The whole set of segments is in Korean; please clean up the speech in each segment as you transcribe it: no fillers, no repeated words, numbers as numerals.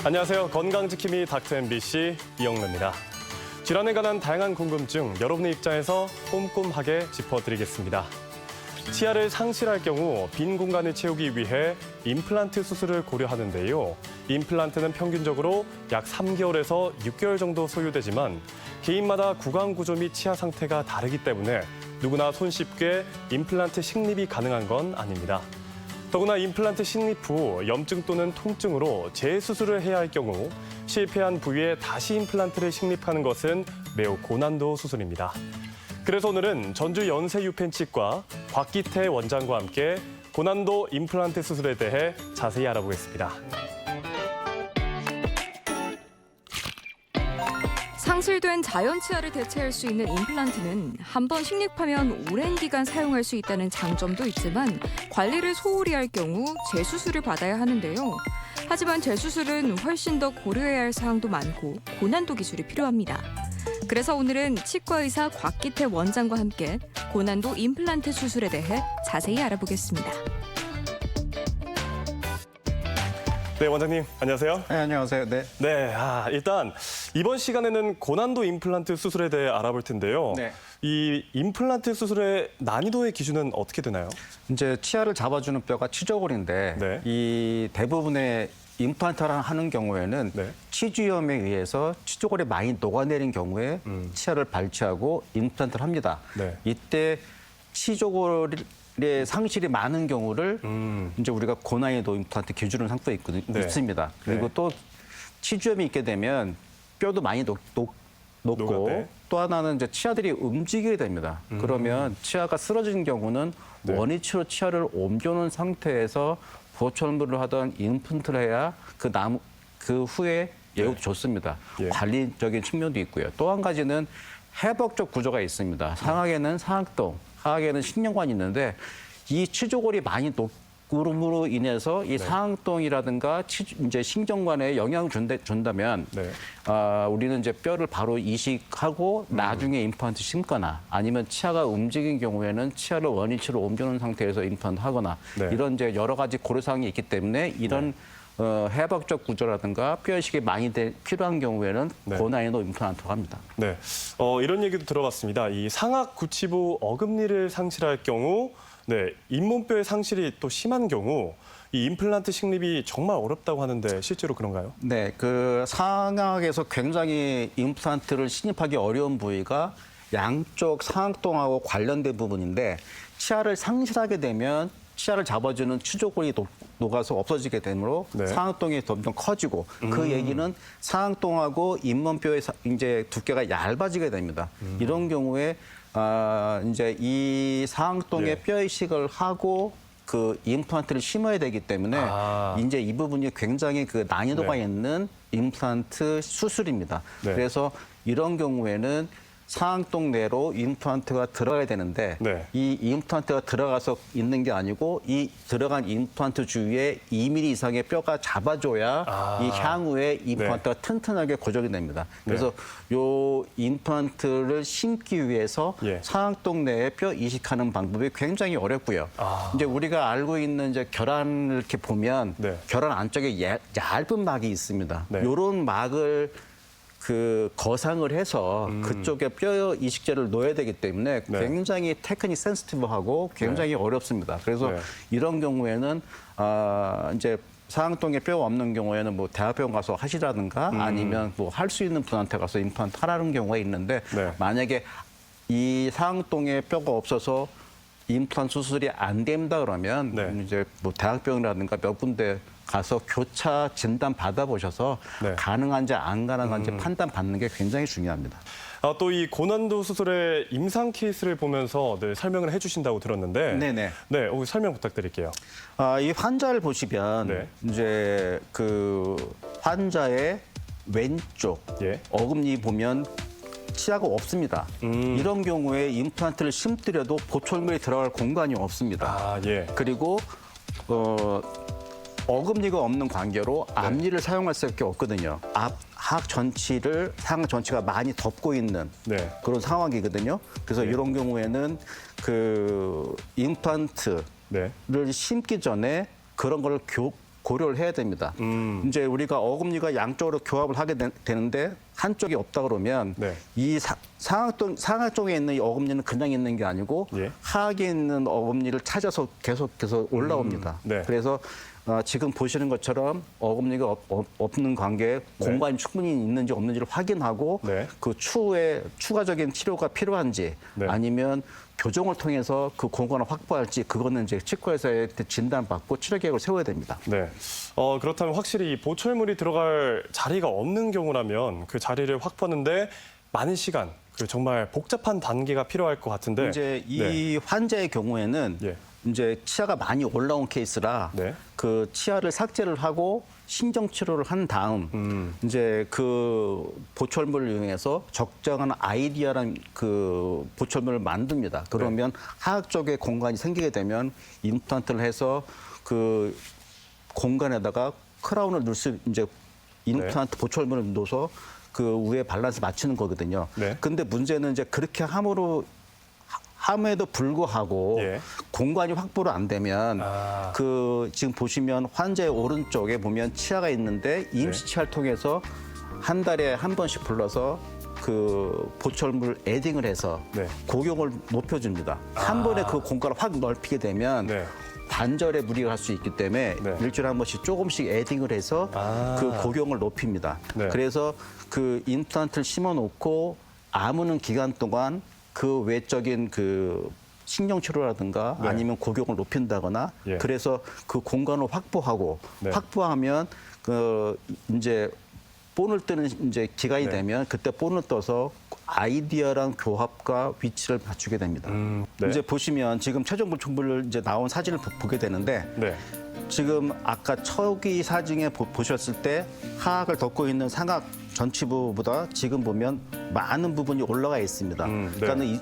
안녕하세요. 건강지킴이 닥터 MBC 이영래입니다. 질환에 관한 다양한 궁금증 여러분의 입장에서 꼼꼼하게 짚어드리겠습니다. 치아를 상실할 경우 빈 공간을 채우기 위해 임플란트 수술을 고려하는데요. 임플란트는 평균적으로 약 3개월에서 6개월 정도 소요되지만 개인마다 구강 구조 및 치아 상태가 다르기 때문에 누구나 손쉽게 임플란트 식립이 가능한 건 아닙니다. 더구나 임플란트 식립 후 염증 또는 통증으로 재수술을 해야 할 경우 실패한 부위에 다시 임플란트를 식립하는 것은 매우 고난도 수술입니다. 그래서 오늘은 전주 연세유펜치과 곽기태 원장과 함께 고난도 임플란트 수술에 대해 자세히 알아보겠습니다. 상실된 자연 치아를 대체할 수 있는 임플란트는 한 번 식립하면 오랜 기간 사용할 수 있다는 장점도 있지만 관리를 소홀히 할 경우 재수술을 받아야 하는데요. 하지만 재수술은 훨씬 더 고려해야 할 사항도 많고 고난도 기술이 필요합니다. 그래서 오늘은 치과의사 곽기태 원장과 함께 고난도 임플란트 수술에 대해 자세히 알아보겠습니다. 네, 원장님 안녕하세요. 네, 안녕하세요. 네. 네, 일단 이번 시간에는 고난도 임플란트 수술에 대해 알아볼 텐데요. 네. 이 임플란트 수술의 난이도의 기준은 어떻게 되나요? 이제 치아를 잡아주는 뼈가 치조골인데 네. 이 대부분의 임플란트를 하는 경우에는 네. 치주염에 의해서 치조골이 많이 녹아내린 경우에 치아를 발치하고 임플란트를 합니다. 네. 이때 치조골의 상실이 많은 경우를 이제 우리가 고난이도 임플란트 기준으로 삼고 네. 있습니다. 그리고 네. 또 치주염이 있게 되면 뼈도 많이 녹고 녹아대. 또 하나는 이제 치아들이 움직이게 됩니다. 그러면 치아가 쓰러진 경우는 네. 원위치로 치아를 옮겨놓은 상태에서 보철물을 하던 임플란트를 해야 그 후에 예후도 좋습니다. 예. 관리적인 측면도 있고요. 또 한 가지는 회복적 구조가 있습니다. 상악에는 상악동, 하악에는 신경관이 있는데 이 치조골이 많이 녹음으로 인해서 이 상악동이라든가 이제 신경관에 영향을 준다면 네. 우리는 이제 뼈를 바로 이식하고 나중에 임플란트 심거나 아니면 치아가 움직인 경우에는 치아를 원위치로 옮겨놓은 상태에서 임플란트 하거나 네. 이런 이제 여러 가지 고려사항이 있기 때문에 이런 회복적 구조라든가 뼈 이식이 많이 필요한 경우에는 네. 고난이도 임플란트를 합니다. 네, 이런 얘기도 들어봤습니다. 이 상악 구치부 어금니를 상실할 경우, 네, 잇몸뼈의 상실이 또 심한 경우 이 임플란트 식립이 정말 어렵다고 하는데 실제로 그런가요? 네, 그 상악에서 굉장히 임플란트를 식립하기 어려운 부위가 양쪽 상악동하고 관련된 부분인데 치아를 상실하게 되면 치아를 잡아주는 치조골이 녹아서 없어지게 되므로 네. 상악동이 점점 커지고 그 얘기는 상악동하고 잇몸뼈의 이제 두께가 얇아지게 됩니다. 이런 경우에 이제 이 상악동에 예. 뼈 이식을 하고 그 임플란트를 심어야 되기 때문에 이제 이 부분이 굉장히 그 난이도가 네. 있는 임플란트 수술입니다. 네. 그래서 이런 경우에는 상악동 내로 임플란트가 들어가야 되는데 네. 이 임플란트가 들어가서 있는 게 아니고 이 들어간 임플란트 주위에 2mm 이상의 뼈가 잡아줘야 이 향후에 임플란트가 튼튼하게 고정이 됩니다. 그래서 요 임플란트를 심기 위해서 예. 상악동 내에 뼈 이식하는 방법이 굉장히 어렵고요. 이제 우리가 알고 있는 이제 결안을 이렇게 보면 네. 결안 안쪽에 얇은 막이 있습니다. 네. 요런 막을 그 거상을 해서 그쪽에 뼈 이식제를 넣어야 되기 때문에 네. 굉장히 테크닉 센시티브하고 굉장히 어렵습니다. 그래서 네. 이런 경우에는 이제 상악동에 뼈가 없는 경우에는 뭐 대학병원 가서 하시라든가 아니면 뭐 할 수 있는 분한테 가서 임플란트 하라는 경우가 있는데 네. 만약에 이 상악동에 뼈가 없어서 임플란트 수술이 안 된다 그러면 네. 이제 뭐 대학병원이라든가 몇 군데 가서 교차 진단 받아보셔서 네. 가능한지 안 가능한지 판단 받는 게 굉장히 중요합니다. 또 이 고난도 수술의 임상 케이스를 보면서 늘 설명을 해주신다고 들었는데, 네네. 네, 설명 부탁드릴게요. 이 환자를 보시면 네. 이제 그 환자의 왼쪽 예. 어금니 보면 치아가 없습니다. 이런 경우에 임플란트를 심더라도 보철물이 들어갈 공간이 없습니다. 예. 그리고 어금니가 없는 관계로 앞니를 사용할 수밖에 없거든요. 하악 전치를 상악 전치가 많이 덮고 있는 네. 그런 상황이거든요. 그래서 이런 경우에는 그 임플란트를 네. 심기 전에 그런 걸 고려를 해야 됩니다. 이제 우리가 어금니가 양쪽으로 교합을 하게 되는데 한쪽이 없다 그러면 네. 이 상하 쪽에 있는 이 어금니는 그냥 있는 게 아니고 예. 하악에 있는 어금니를 찾아서 계속해서 올라옵니다. 네. 그래서 지금 보시는 것처럼 어금니가 없는 관계에 공간이 충분히 있는지 없는지를 확인하고 네. 그 추후에 추가적인 치료가 필요한지 네. 아니면 교정을 통해서 그 공간을 확보할지 그거는 이제 치과에서의 진단받고 치료 계획을 세워야 됩니다. 네. 그렇다면 확실히 이 보철물이 들어갈 자리가 없는 경우라면 그 자리를 확보하는데 많은 시간, 그 정말 복잡한 단계가 필요할 것 같은데. 이제 이 네. 환자의 경우에는 예. 이제 치아가 많이 올라온 케이스라 네. 그 치아를 삭제를 하고 신경 치료를 한 다음 이제 그 보철물을 이용해서 적정한 아이디어란 그 보철물을 만듭니다. 그러면 하악 쪽에 공간이 생기게 되면 임플란트를 해서 그 공간에다가 크라운을 넣을 수 이제 임플란트 보철물을 넣어서 그 위에 밸런스 맞추는 거거든요. 네. 근데 문제는 이제 그렇게 함에도 불구하고 예. 공간이 확보가 안 되면 그 지금 보시면 환자의 오른쪽에 보면 치아가 있는데 임시 치아를 통해서 한 달에 한 번씩 불러서 그 보철물 에딩을 해서 네. 고경을 높여줍니다. 한 번에 그 공간을 확 넓히게 되면 네. 관절에 무리가 갈 수 있기 때문에 네. 일주일에 한 번씩 조금씩 에딩을 해서 그 고경을 높입니다. 네. 그래서 그 임플란트를 심어놓고 아무는 기간 동안 그 외적인 그 신경 치료라든가 네. 아니면 고경을 높인다거나 예. 그래서 그 공간을 확보하고 네. 확보하면 그 이제 본을 뜨는 이제 기간이 네. 되면 그때 본을 떠서 아이디어랑 교합과 위치를 맞추게 됩니다. 네. 이제 보시면 지금 최종 보충물을 이제 나온 사진을 보게 되는데 네. 지금 아까 초기 사진에 보셨을 때 하악을 덮고 있는 상악 전치부보다 지금 보면 많은 부분이 올라가 있습니다. 네. 그러니까 이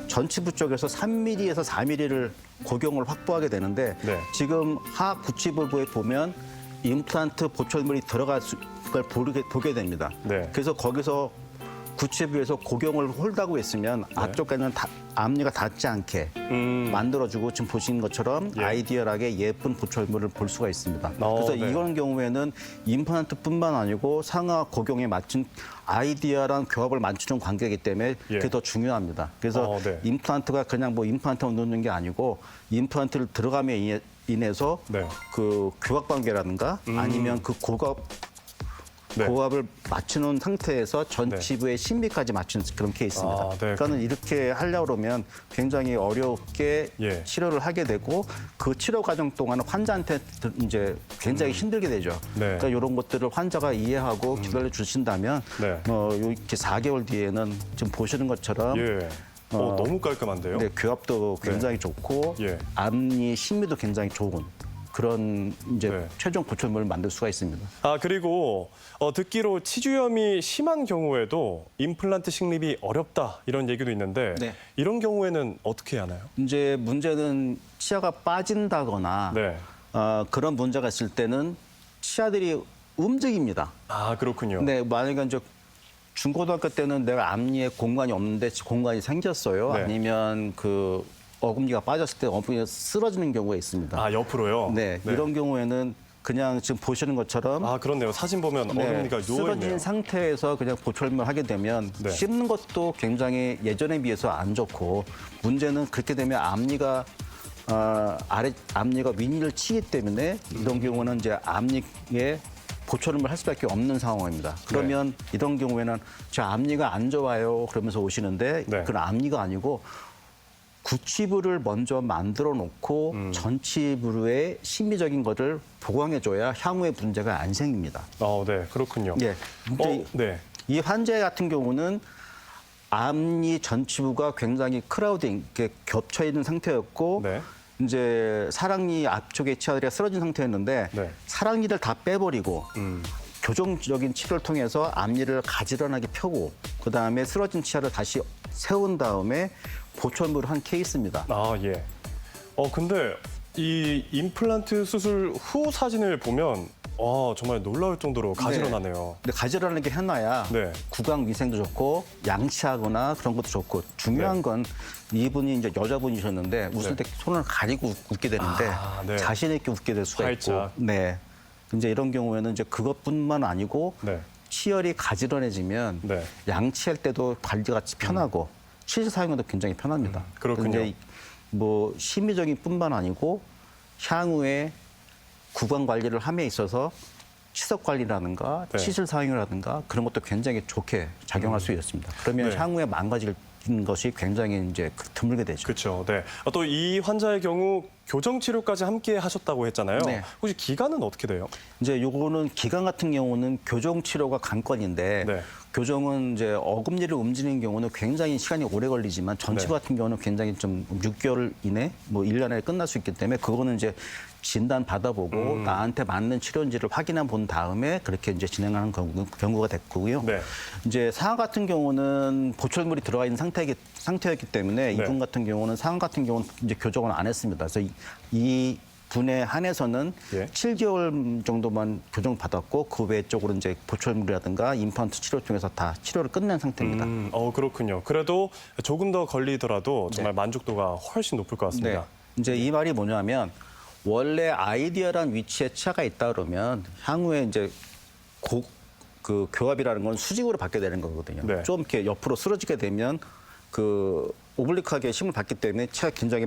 전치부 쪽에서 3mm에서 4mm를 고경을 확보하게 되는데 네. 지금 하악 구치부에 보면 임플란트 보철물이 들어갈 걸 보게 됩니다. 네. 그래서 거기서 구치부에서 고경을 홀다고 있으면 앞쪽에는 앞니가 닿지 않게 만들어주고 지금 보신 것처럼 예. 아이디어하게 예쁜 보철물을 볼 수가 있습니다. 그래서 네. 이런 경우에는 임플란트뿐만 아니고 상하 고경에 맞춘 아이디어랑 교합을 맞추는 관계이기 때문에 예. 그게 더 중요합니다. 그래서 네. 임플란트가 그냥 뭐 임플란트만 넣는 게 아니고 임플란트를 들어감에 인해서 네. 그 교합 관계라든가 아니면 그 네. 고압을 맞추는 상태에서 전치부의 심리까지 맞추는 그런 케이스입니다. 네. 그러니까는 이렇게 하려고 그러면 굉장히 어렵게 예. 치료를 하게 되고 그 치료 과정 동안 환자한테 이제 굉장히 힘들게 되죠. 네. 그러니까 이런 것들을 환자가 이해하고 기다려 주신다면 네. 이렇게 4개월 뒤에는 지금 보시는 것처럼 예. 너무 깔끔한데요? 네, 교합도 굉장히 좋고 예. 앞니 심미도 굉장히 좋은 그런 이제 네. 최종 보철물을 만들 수가 있습니다. 그리고 듣기로 치주염이 심한 경우에도 임플란트 식립이 어렵다 이런 얘기도 있는데 네. 이런 경우에는 어떻게 하나요? 이제 문제는 치아가 빠진다거나 네. 그런 문제가 있을 때는 치아들이 움직입니다. 그렇군요. 네, 만약에 이제 중고등학교 때는 내가 앞니에 공간이 없는데 공간이 생겼어요. 네. 아니면 그 어금니가 빠졌을 때 어금니가 쓰러지는 경우가 있습니다. 옆으로요? 네, 이런 경우에는 그냥 지금 보시는 것처럼 그렇네요. 사진 보면 어금니가 쓰러진 누워있네요. 상태에서 그냥 보철물 하게 되면 네. 씹는 것도 굉장히 예전에 비해서 안 좋고 문제는 그렇게 되면 앞니가 앞니가 윗니를 치기 때문에 이런 경우는 이제 앞니에 보철음을 할 수밖에 없는 상황입니다. 그러면 이런 경우에는 제 앞니가 안 좋아요 그러면서 오시는데 네. 그건 앞니가 아니고 구치부를 먼저 만들어 놓고 전치부의 심미적인 것을 보강해줘야 향후에 문제가 안 생깁니다. 네, 그렇군요. 예. 네. 이 환자 같은 경우는 앞니 전치부가 굉장히 크라우딩, 이렇게 겹쳐 있는 상태였고 네. 이제 사랑니 앞쪽에 치아들이 쓰러진 상태였는데 네. 사랑니를 다 빼버리고 교정적인 치료를 통해서 앞니를 가지런하게 펴고 그다음에 쓰러진 치아를 다시 세운 다음에 보철물을 한 케이스입니다. 예. 근데 이 임플란트 수술 후 사진을 보면 정말 놀라울 정도로 가지런하네요. 근데 가지런하게 게 해놔야 네. 구강 위생도 좋고 양치하거나 그런 것도 좋고 중요한 네. 건 이분이 이제 여자분이셨는데 웃을 때 손을 가리고 웃게 되는데 네. 자신 있게 웃게 될 수가 활짝. 있고 네. 이제 이런 경우에는 이제 그것뿐만 아니고 네. 치열이 가지런해지면 네. 양치할 때도 관리가 편하고 치실 사용도 굉장히 편합니다. 그렇군요. 이제 뭐 심미적인 뿐만 아니고 향후에 구강 관리를 함에 있어서 치석 관리라든가 네. 치실 사용이라든가 그런 것도 굉장히 좋게 작용할 수 있습니다. 그러면 네. 향후에 망가질 것이 굉장히 이제 드물게 되죠. 그렇죠. 네. 또 이 환자의 경우 교정 치료까지 함께 하셨다고 했잖아요. 네. 혹시 기간은 어떻게 돼요? 이제 요거는 기간 같은 경우는 교정 치료가 관건인데 네. 교정은 이제 어금니를 움직이는 경우는 굉장히 시간이 오래 걸리지만 전치부 네. 같은 경우는 굉장히 좀 6개월 이내 뭐 1년 안에 끝날 수 있기 때문에 그거는 이제 진단 받아보고 나한테 맞는 치료인지를 확인해 본 다음에 그렇게 이제 진행하는 경우가 됐고요. 네. 이제 상하 같은 경우는 보철물이 들어가 있는 상태였기 때문에 네. 이분 같은 경우는 상하 같은 경우는 이제 교정을 안 했습니다. 그래서 이 분에 한해서는 예. 7개월 정도만 교정을 받았고 그 외 쪽으로 이제 보철물이라든가 임플란트 치료 중에서 다 치료를 끝낸 상태입니다. 그렇군요. 그래도 조금 더 걸리더라도 정말 네. 만족도가 훨씬 높을 것 같습니다. 이제 이 말이 뭐냐면 원래 아이디어란 위치에 치아가 있다 그러면 향후에 이제 그 교합이라는 건 수직으로 받게 되는 거거든요. 네. 좀 이렇게 옆으로 쓰러지게 되면 그 오블리크하게 힘을 받기 때문에 치아 긴장이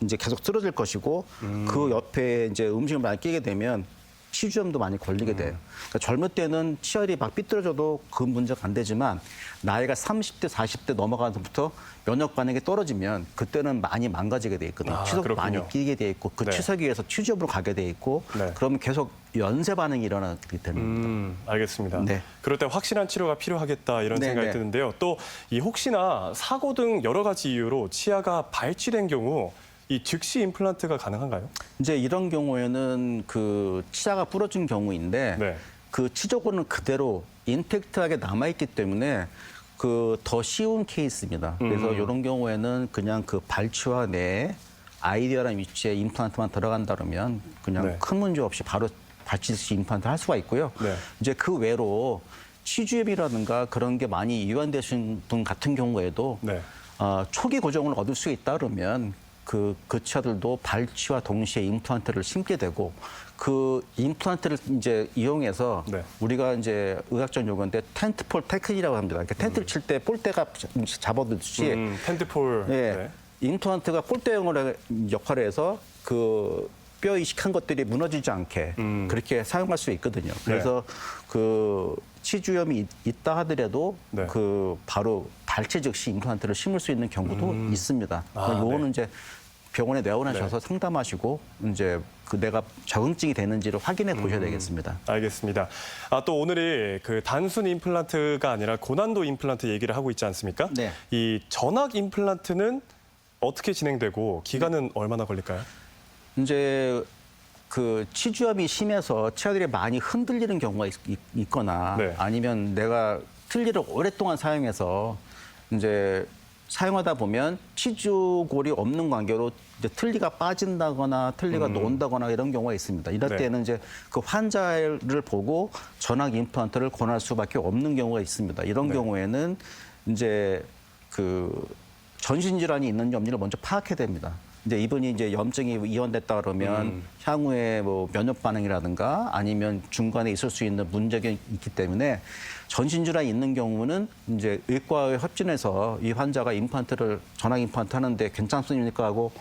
이제 계속 쓰러질 것이고 그 옆에 이제 음식을 많이 끼게 되면 치주염도 많이 걸리게 돼요. 그러니까 젊을 때는 치열이 막 삐뚤어져도 그 문제가 안 되지만 나이가 30대, 40대 넘어가서부터 면역 반응이 떨어지면 그때는 많이 망가지게 돼 있거든요. 아, 치석도 그렇군요. 많이 끼게 돼 있고 그 네. 치석에 의해서 치주염으로 가게 돼 있고 네. 그러면 계속 연쇄 반응이 일어나게 되는 겁니다. 알겠습니다. 네. 그럴 때 확실한 치료가 필요하겠다 이런 네, 생각이 네. 드는데요. 또 이 혹시나 사고 등 여러 가지 이유로 치아가 발치된 경우 이 즉시 임플란트가 가능한가요? 이제 이런 경우에는 그 치아가 부러진 경우인데 네. 그 치조골은 그대로 인텍트하게 남아있기 때문에 그 더 쉬운 케이스입니다. 그래서 이런 경우에는 그냥 그 발치와 내에 아이디어라는 위치에 임플란트만 들어간다 그러면 그냥 네. 큰 문제 없이 바로 발치 임플란트 할 수가 있고요. 네. 이제 그 외로 치주염이라든가 그런 게 많이 이완되신 분 같은 경우에도 네. 초기 고정을 얻을 수 있다 그러면 그 치아들도 발치와 동시에 임플란트를 심게 되고 그 임플란트를 이제 이용해서 네. 우리가 이제 의학적 용어인데 텐트폴 테크닉이라고 합니다. 그러니까 텐트를 칠 때 볼대가 잡아두듯이 텐트폴. 예, 네. 임플란트가 볼대형으로 역할을 해서 그 뼈 이식한 것들이 무너지지 않게 그렇게 사용할 수 있거든요. 그래서 그 치주염이 있다 하더라도 네. 그 바로 발치 즉시 임플란트를 심을 수 있는 경우도 있습니다. 요거는 네. 이제 병원에 내원하셔서 상담하시고 이제 그 내가 적응증이 되는지를 확인해 보셔야 되겠습니다. 알겠습니다. 또 오늘이 그 단순 임플란트가 아니라 고난도 임플란트 얘기를 하고 있지 않습니까? 네. 이 전악 임플란트는 어떻게 진행되고 기간은 얼마나 걸릴까요? 이제 그 치주염이 심해서 치아들이 많이 흔들리는 경우가 있거나 네. 아니면 내가 틀니를 오랫동안 사용해서 이제 사용하다 보면 치주골이 없는 관계로 이제 틀니가 빠진다거나 틀니가 논다거나 이런 경우가 있습니다. 이럴 네. 때는 이제 그 환자를 보고 전악 임플란트를 권할 수밖에 없는 경우가 있습니다. 이런 네. 경우에는 이제 그 전신 질환이 있는지 없는지를 먼저 파악해야 됩니다. 이제 이분이 이제 염증이 이완됐다 그러면 향후에 뭐 면역 반응이라든가 아니면 중간에 있을 수 있는 문제가 있기 때문에 전신 질환이 있는 경우는 이제 의과에 협진해서 이 환자가 임플란트를 전악 임플란트 하는데 괜찮습니까 하고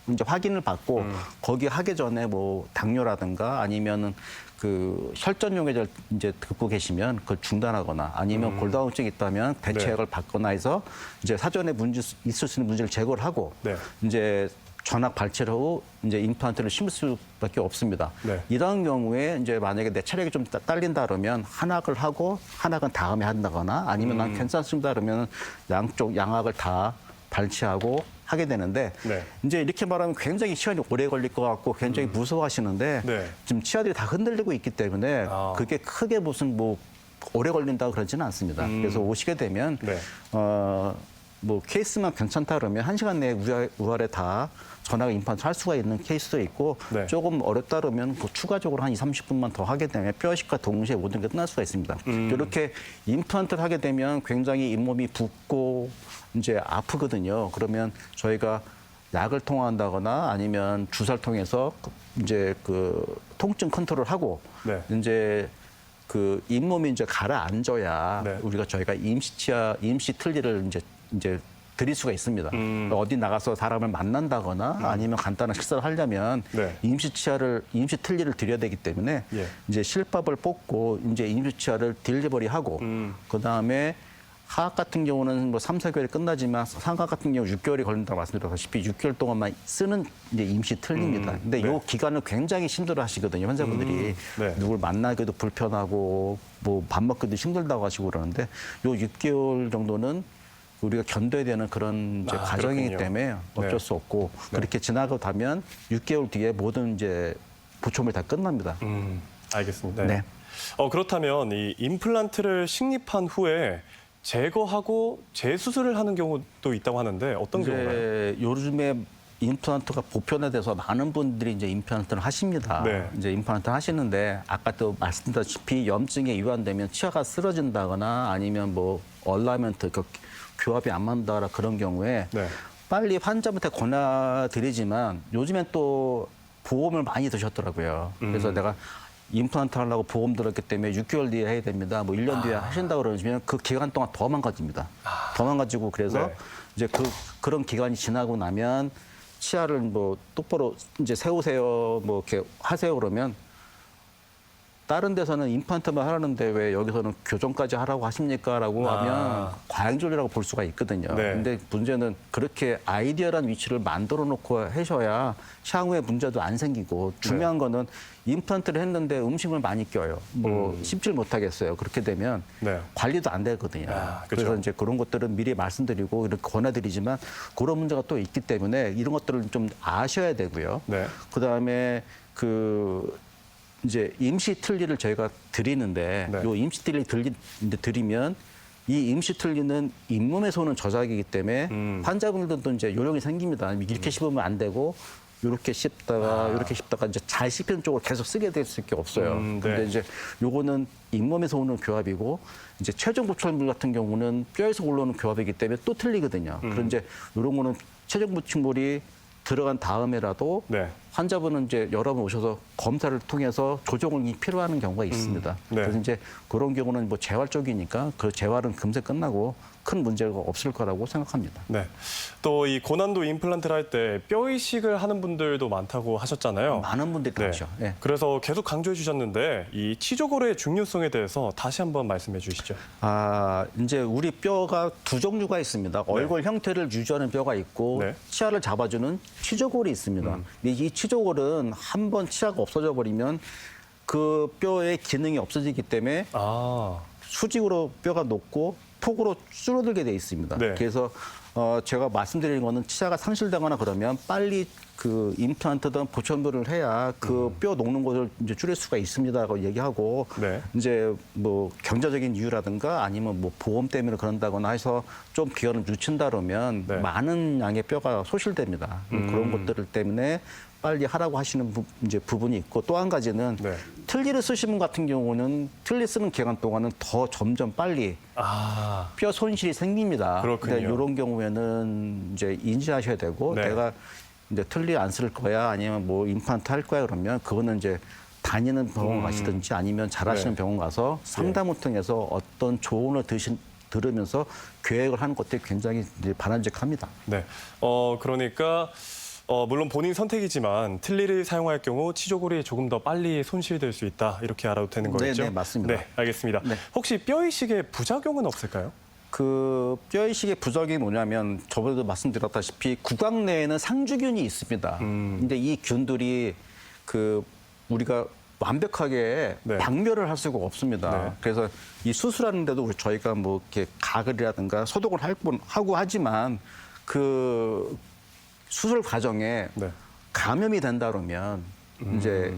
이제 확인을 받고 거기 하기 전에 뭐 당뇨라든가 아니면은 그 혈전용액을 이제 듣고 계시면 그걸 중단하거나 아니면 골다공증이 있다면 대체약을 받거나 해서 이제 사전에 문제 있을 수 있는 문제를 제거를 하고 네. 이제 전악 발치를 하고 이제 임플란트를 심을 수밖에 없습니다. 네. 이런 경우에 이제 만약에 내 체력이 좀 딸린다 그러면 한악을 하고 한악은 다음에 한다거나 아니면 난 괜찮습니다 그러면 양쪽 양악을 다 발치하고 하게 되는데 네. 이제 이렇게 말하면 굉장히 시간이 오래 걸릴 것 같고 굉장히 무서워하시는데 네. 지금 치아들이 다 흔들리고 있기 때문에 그게 크게 무슨 뭐 오래 걸린다고 그러지는 않습니다. 그래서 오시게 되면 네. 뭐 케이스만 괜찮다 그러면 1시간 내에 우활에 다 전화가 임플란트 할 수가 있는 케이스도 있고 네. 조금 어렵다 그러면 그 추가적으로 한 30분만 더 하게 되면 뼈이식과 동시에 모든 게 끝날 수가 있습니다. 이렇게 임플란트를 하게 되면 굉장히 잇몸이 붓고 이제 아프거든요. 그러면 저희가 약을 통한다거나 아니면 주사를 통해서 이제 그 통증 컨트롤하고 네. 이제 그 잇몸이 이제 가라앉아야 네. 저희가 임시 틀니를 이제 드릴 수가 있습니다. 어디 나가서 사람을 만난다거나 아니면 간단한 식사를 하려면 네. 임시 틀니를 드려야 되기 때문에 예. 이제 실밥을 뽑고 이제 임시 치아를 딜리버리하고 그 다음에 하악 같은 경우는 뭐 3, 4개월이 끝나지만 상악 같은 경우 6개월이 걸린다고 말씀드렸다시피 6개월 동안만 쓰는 이제 임시 틀니입니다. 근데 네. 이 기간을 굉장히 힘들어 하시거든요. 환자분들이. 네. 누굴 만나기도 불편하고 뭐 밥 먹기도 힘들다고 하시고 그러는데 요 6개월 정도는 우리가 견뎌야 되는 그런 이제 과정이기 그렇군요. 때문에 어쩔 네. 수 없고 그렇게 지나고 나면 6개월 뒤에 모든 이제 보초물이 다 끝납니다. 알겠습니다. 네. 그렇다면 이 임플란트를 식립한 후에 제거하고 재수술을 하는 경우도 있다고 하는데 어떤 경우나요? 이제 요즘에 임플란트가 보편화돼서 많은 분들이 이제 임플란트를 하십니다. 네. 이제 임플란트 하시는데 아까 또 말씀드렸다시피 염증에 이완되면 치아가 쓰러진다거나 아니면 뭐 얼라이먼트 교합이 안 맞는다라 그런 경우에 네. 빨리 환자한테 권해드리지만 요즘엔 또 보험을 많이 드셨더라고요. 그래서 내가 임플란트 하려고 보험 들었기 때문에 6개월 뒤에 해야 됩니다. 뭐 1년 뒤에 하신다고 그러시면 그 기간 동안 더 망가집니다. 더 망가지고 그래서 네. 이제 그런 기간이 지나고 나면 치아를 뭐 똑바로 이제 세우세요, 뭐 이렇게 하세요 그러면 다른 데서는 임플란트만 하라는데 왜 여기서는 교정까지 하라고 하십니까?라고 하면 과잉존이라고 볼 수가 있거든요. 네. 근데 문제는 그렇게 아이디어란 위치를 만들어 놓고 하셔야 향후에 문제도 안 생기고 중요한 거는 임플란트를 했는데 음식을 많이 껴요. 뭐 씹질 못하겠어요. 그렇게 되면 네. 관리도 안 되거든요. 그렇죠. 그래서 이제 그런 것들은 미리 말씀드리고 이렇게 권해드리지만 그런 문제가 또 있기 때문에 이런 것들을 좀 아셔야 되고요. 네. 그다음에 이제 임시 틀니를 저희가 드리는데 네. 요 임시 틀니 드리면 이 임시 틀니는 잇몸에서 오는 저작이기 때문에 환자분들도 이제 요령이 생깁니다. 이렇게 씹으면 안 되고 이렇게 씹다가 이렇게 씹다가 이제 잘 씹히는 쪽으로 계속 쓰게 될 수밖에 없어요. 네. 근데 이제 요거는 잇몸에서 오는 교합이고 이제 최종 보충물 같은 경우는 뼈에서 올라오는 교합이기 때문에 또 틀리거든요. 그런 이제 이런 거는 최종 보충물이 들어간 다음에라도 네. 환자분은 이제 여러 번 오셔서 검사를 통해서 조정이 필요한 경우가 있습니다. 네. 그래서 이제 그런 경우는 뭐 재활 쪽이니까 그 재활은 금세 끝나고 큰 문제가 없을 거라고 생각합니다. 네. 또 이 고난도 임플란트를 할 때 뼈 이식을 하는 분들도 많다고 하셨잖아요. 많은 분들이 그렇죠. 예. 그래서 계속 강조해 주셨는데 이 치조골의 중요성에 대해서 다시 한번 말씀해 주시죠. 이제 우리 뼈가 두 종류가 있습니다. 얼굴 형태를 유지하는 뼈가 있고 네. 치아를 잡아주는 치조골이 있습니다. 근데 이 치조골은 한 번 치아가 없어져 버리면 그 뼈의 기능이 없어지기 때문에 수직으로 뼈가 높고 폭으로 줄어들게 돼 있습니다. 네. 그래서 제가 말씀드리는 거는 치아가 상실되거나 그러면 빨리 그 임플란트든 보천물을 해야 그 뼈 녹는 것을 이제 줄일 수가 있습니다라고 얘기하고 네. 이제 뭐 경제적인 이유라든가 아니면 뭐 보험 때문에 그런다거나 해서 좀 기간을 늦춘다 그러면 네. 많은 양의 뼈가 소실됩니다. 그런 것들 때문에 빨리 하라고 하시는 이제 부분이 있고 또 한 가지는 네. 틀니를 쓰시는 분 같은 경우는 틀니 쓰는 기간 동안은 더 점점 빨리 뼈 손실이 생깁니다. 그렇군요. 근데 이런 경우에는 이제 인지하셔야 되고 네. 내가 이제 틀니 안 쓸 거야 아니면 뭐 임플란트 할 거야 그러면 그거는 이제 다니는 병원 가시든지 아니면 잘하시는 네. 병원 가서 상담을 통해서 어떤 조언을 들으면서 계획을 하는 것들이 굉장히 이제 바람직합니다. 네. 그러니까 물론 본인 선택이지만 틀니를 사용할 경우 치조골이 조금 더 빨리 손실될 수 있다. 이렇게 알아도 되는 거겠죠? 네, 맞습니다. 네, 알겠습니다. 네. 혹시 뼈 이식의 부작용은 없을까요? 그 뼈이식의 부작용이 뭐냐면 저번에도 말씀드렸다시피 구강 내에는 상주균이 있습니다. 근데 이 균들이 그 우리가 완벽하게 네. 박멸을 할 수가 없습니다. 네. 그래서 이 수술하는데도 저희가 뭐 이렇게 가글이라든가 소독을 하고 하지만 그 수술 과정에 네. 감염이 된다 그러면 이제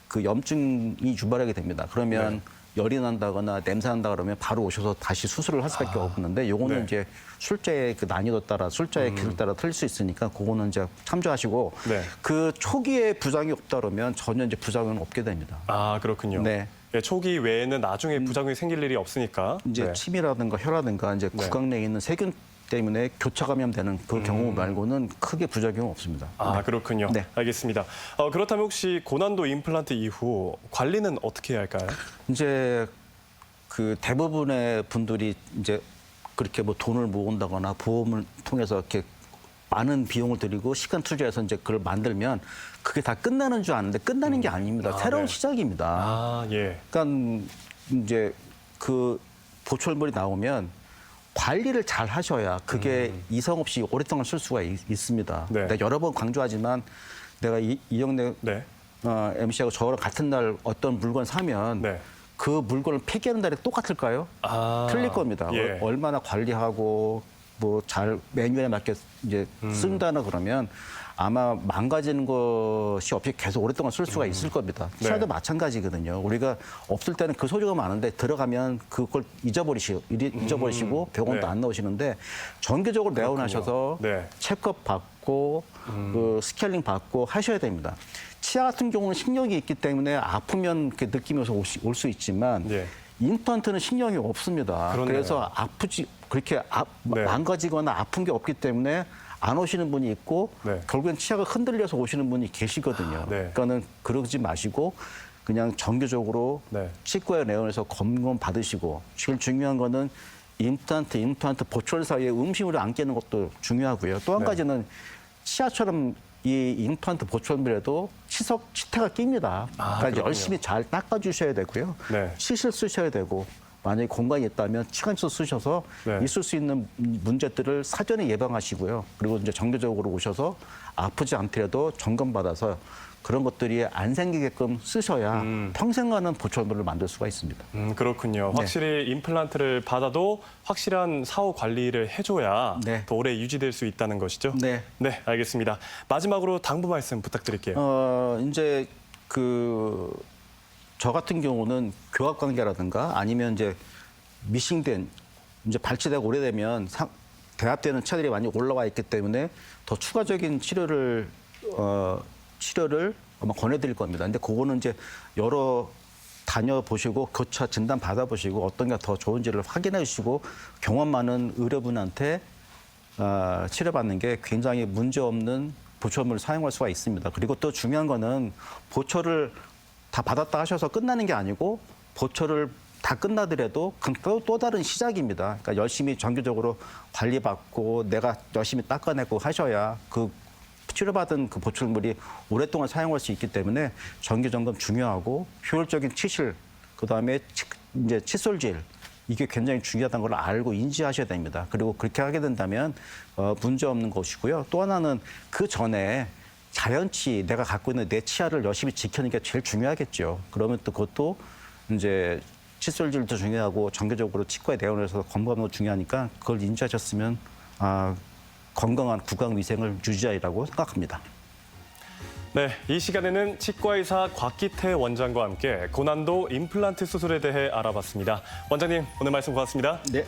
그 염증이 유발하게 됩니다. 그러면 열이 난다거나 냄새 난다 그러면 바로 오셔서 다시 수술을 할 수밖에 없는데 요거는 네. 이제 술자의 그 난이도 따라 술자의 기술 따라 틀릴 수 있으니까 그거는 이제 참조하시고 네. 그 초기에 부작용이 없다 그러면 전혀 이제 부작용은 없게 됩니다. 그렇군요. 네. 네, 초기 외에는 나중에 부작용이 생길 일이 없으니까. 이제 네. 침이라든가 혀라든가 이제 구강 내에 있는 세균 때문에 교차 감염되는 그 경우 말고는 크게 부작용 없습니다. 아, 그렇군요. 네. 알겠습니다. 그렇다면 혹시 고난도 임플란트 이후 관리는 어떻게 해야 할까요? 이제 그 대부분의 분들이 이제 그렇게 뭐 돈을 모은다거나 보험을 통해서 이렇게 많은 비용을 들이고 시간 투자해서 이제 그걸 만들면 그게 다 끝나는 줄 아는데 끝나는 게 아닙니다. 새로운 네. 시작입니다. 아, 예. 그러니까 이제 그 보철물이 나오면 관리를 잘 하셔야 그게 이상 없이 오랫동안 쓸 수가 있습니다. 네. 내가 여러 번 강조하지만 내가 이영래 네. MC하고 저랑 같은 날 어떤 물건 사면 네. 그 물건을 폐기하는 날이 똑같을까요? 아, 틀릴 겁니다. 예. 얼마나 관리하고 뭐 잘 매뉴얼에 맞게 이제 쓴다나 그러면 아마 망가지는 것이 없이 계속 오랫동안 쓸 수가 있을 겁니다. 네. 치아도 마찬가지거든요. 우리가 없을 때는 그 소지가 많은데 들어가면 그걸 잊어버리시고 병원도 네. 안 나오시는데 정기적으로 내원하셔서 네. 체크업 받고 그 스케일링 받고 하셔야 됩니다. 치아 같은 경우는 신경이 있기 때문에 아프면 그 느낌이 올 수 있지만 네. 임플란트는 신경이 없습니다. 그렇네요. 그래서 아프지 그렇게 네. 망가지거나 아픈 게 없기 때문에 안 오시는 분이 있고 네. 결국엔 치아가 흔들려서 오시는 분이 계시거든요. 네. 그러니까는 그러지 마시고 그냥 정기적으로 네. 치과에 내원해서 검문 받으시고 제일 중요한 거는 임플란트 보철 사이에 음식물을 안 깨는 것도 중요하고요. 또 한 네. 가지는 치아처럼 이 임플란트 보철물에도 치태가 낍니다. 그러니까 그렇군요. 열심히 잘 닦아주셔야 되고요. 네. 치실 쓰셔야 되고 만약에 공간이 있다면 치간수 쓰셔서 네. 있을 수 있는 문제들을 사전에 예방하시고요. 그리고 이제 정기적으로 오셔서 아프지 않더라도 점검받아서 그런 것들이 안 생기게끔 쓰셔야 평생 가는 보철물을 만들 수가 있습니다. 그렇군요. 네. 확실히 임플란트를 받아도 확실한 사후 관리를 해줘야 네. 더 오래 유지될 수 있다는 것이죠? 네. 네, 알겠습니다. 마지막으로 당부 말씀 부탁드릴게요. 이제 저 같은 경우는 교합 관계라든가 아니면 이제 미싱된 이제 발치되고 오래되면 대합되는 차들이 많이 올라와 있기 때문에 더 추가적인 치료를 아마 권해드릴 겁니다. 근데 그거는 이제 여러 다녀보시고 교차 진단 받아보시고 어떤 게 더 좋은지를 확인해 주시고 경험 많은 의료분한테 치료받는 게 굉장히 문제없는 보철물을 사용할 수가 있습니다. 그리고 또 중요한 거는 보철을 다 받았다 하셔서 끝나는 게 아니고 보철을 다 끝나더라도 그건 또 다른 시작입니다. 그러니까 열심히 정기적으로 관리받고 내가 열심히 닦아내고 하셔야 그 치료받은 그 보철물이 오랫동안 사용할 수 있기 때문에 정기 점검 중요하고 효율적인 치실, 그다음에 이제 칫솔질 이게 굉장히 중요하다는 걸 알고 인지하셔야 됩니다. 그리고 그렇게 하게 된다면 문제 없는 것이고요. 또 하나는 그 전에 자연치 내가 갖고 있는 내 치아를 열심히 지키는 게 제일 중요하겠죠. 그러면 또 그것도 이제 칫솔질도 중요하고 정기적으로 치과에 내원해서 검사하는 것도 중요하니까 그걸 인지하셨으면 건강한 구강 위생을 유지하리라고 생각합니다. 네, 이 시간에는 치과의사 곽기태 원장과 함께 고난도 임플란트 수술에 대해 알아봤습니다. 원장님, 오늘 말씀 고맙습니다. 네.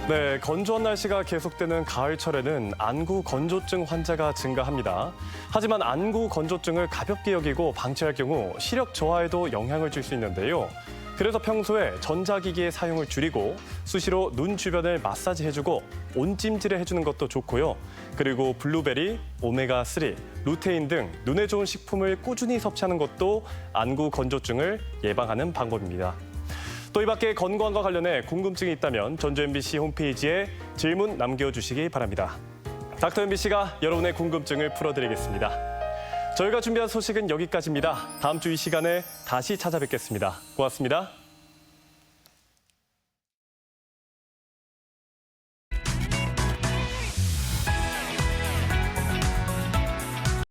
네, 건조한 날씨가 계속되는 가을철에는 안구 건조증 환자가 증가합니다. 하지만 안구 건조증을 가볍게 여기고 방치할 경우 시력 저하에도 영향을 줄 수 있는데요. 그래서 평소에 전자기기의 사용을 줄이고 수시로 눈 주변을 마사지해주고 온찜질을 해주는 것도 좋고요. 그리고 블루베리, 오메가3, 루테인 등 눈에 좋은 식품을 꾸준히 섭취하는 것도 안구 건조증을 예방하는 방법입니다. 또 이 밖에 건강과 관련해 궁금증이 있다면 전주 MBC 홈페이지에 질문 남겨주시기 바랍니다. 닥터 MBC가 여러분의 궁금증을 풀어드리겠습니다. 저희가 준비한 소식은 여기까지입니다. 다음 주 이 시간에 다시 찾아뵙겠습니다. 고맙습니다.